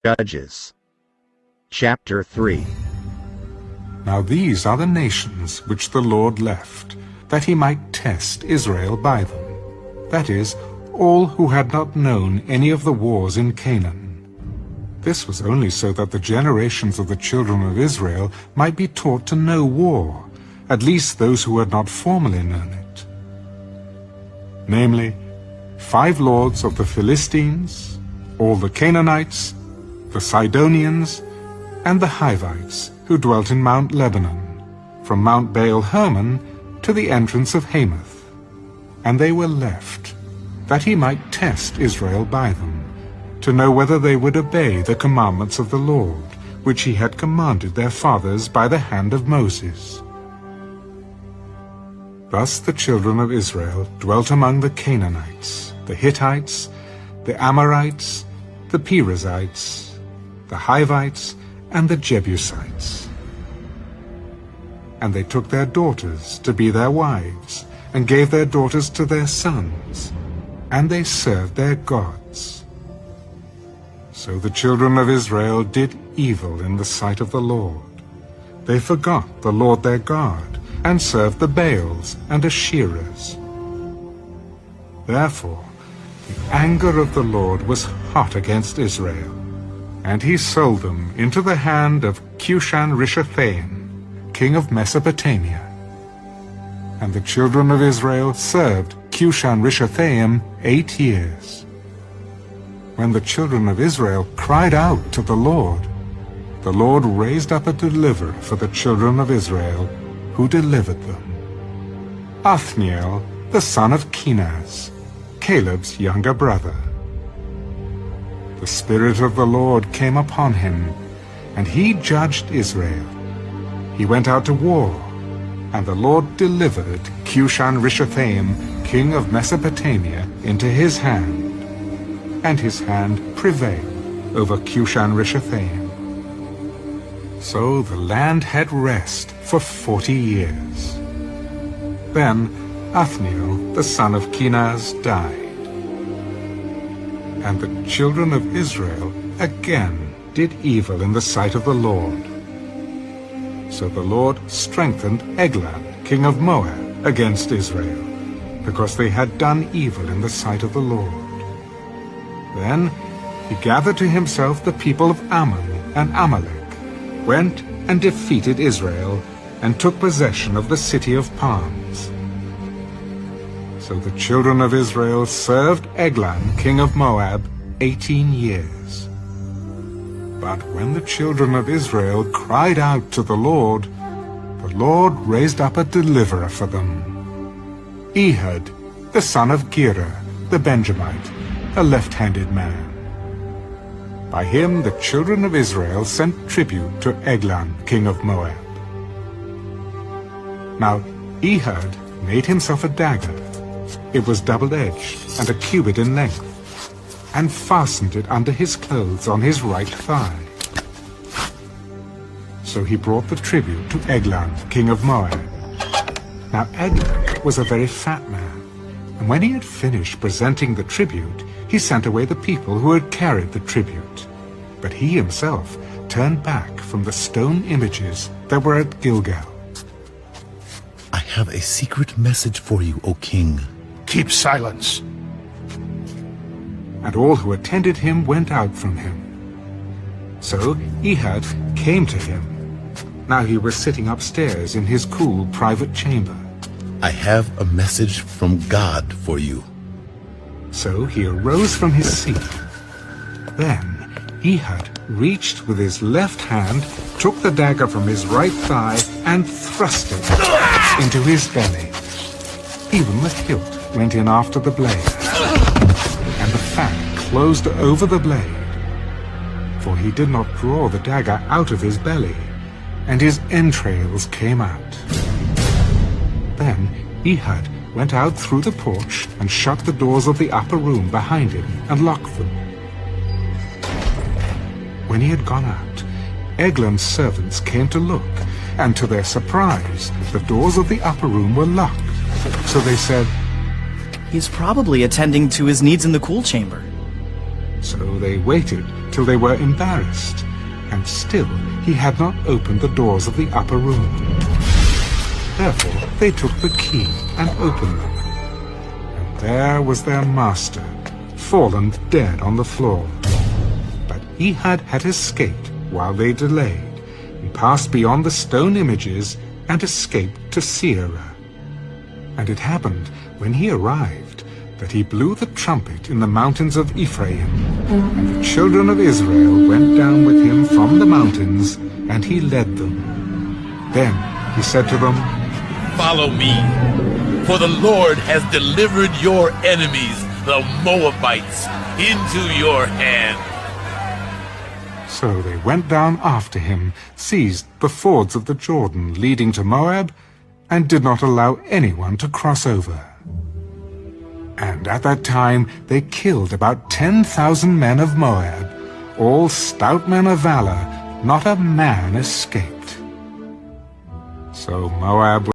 Judges chapter 3. Now these are the nations which the Lord left, that he might test Israel by them, that is, all who had not known any of the wars in Canaan. This was only so that the generations of the children of Israel might be taught to know war, at least those who had not formerly known it. Namely, 5 lords of the Philistines, all the Canaanites, the Sidonians, and the Hivites, who dwelt in Mount Lebanon, from Mount Baal-Hermon to the entrance of Hamath. And they were left, that he might test Israel by them, to know whether they would obey the commandments of the Lord, which he had commanded their fathers by the hand of Moses. Thus the children of Israel dwelt among the Canaanites, the Hittites, the Amorites, the Perizzites, the Hivites, and the Jebusites. And they took their daughters to be their wives, and gave their daughters to their sons, and they served their gods. So the children of Israel did evil in the sight of the Lord. They forgot the Lord their God, and served the Baals and Asherahs. Therefore the anger of the Lord was hot against Israel, and he sold them into the hand of Cushan-Rishathaim, king of Mesopotamia. And the children of Israel served Cushan-Rishathaim 8 years. When the children of Israel cried out to the Lord raised up a deliverer for the children of Israel, who delivered them. Othniel, the son of Kenaz, Caleb's younger brother. The Spirit of the Lord came upon him, and he judged Israel. He went out to war, and the Lord delivered Cushan-Rishathaim, king of Mesopotamia, into his hand, and his hand prevailed over Cushan-Rishathaim. So the land had rest for 40 years. Then Othniel, the son of Kenaz, died. And the children of Israel again did evil in the sight of the Lord. So the Lord strengthened Eglon, king of Moab, against Israel, because they had done evil in the sight of the Lord. Then he gathered to himself the people of Ammon and Amalek, went and defeated Israel, and took possession of the city of palms. So the children of Israel served Eglon, king of Moab, 18 years. But when the children of Israel cried out to the Lord raised up a deliverer for them. Ehud, the son of Gera, the Benjamite, a left-handed man. By him the children of Israel sent tribute to Eglon, king of Moab. Now Ehud made himself a dagger. It was double-edged and a cubit in length, and fastened it under his clothes on his right thigh. So he brought the tribute to Eglon, king of Moab. Now Eglon was a very fat man, and when he had finished presenting the tribute, he sent away the people who had carried the tribute. But he himself turned back from the stone images that were at Gilgal. I have a secret message for you, O king. Keep silence. And all who attended him went out from him. So Ehud came to him. Now he was sitting upstairs in his cool private chamber. I have a message from God for you. So he arose from his seat. Then Ehud reached with his left hand, took the dagger from his right thigh, and thrust it into his belly. Even the hilt went in after the blade, and the fat closed over the blade. For he did not draw the dagger out of his belly, and his entrails came out. Then Ehud went out through the porch and shut the doors of the upper room behind him and locked them. When he had gone out, Eglon's servants came to look, and to their surprise, the doors of the upper room were locked. So they said, "He's probably attending to his needs in the cool chamber." So they waited till they were embarrassed, and still he had not opened the doors of the upper room. Therefore they took the key and opened them. And there was their master, fallen dead on the floor. But he had escaped while they delayed, and passed beyond the stone images and escaped to Seirah. And it happened, when he arrived, that he blew the trumpet in the mountains of Ephraim, and the children of Israel went down with him from the mountains, and he led them. Then he said to them, "Follow me, for the Lord has delivered your enemies, the Moabites, into your hand." So they went down after him, seized the fords of the Jordan leading to Moab, and did not allow anyone to cross over. And at that time they killed about 10,000 men of Moab, all stout men of valor, not a man escaped. So Moab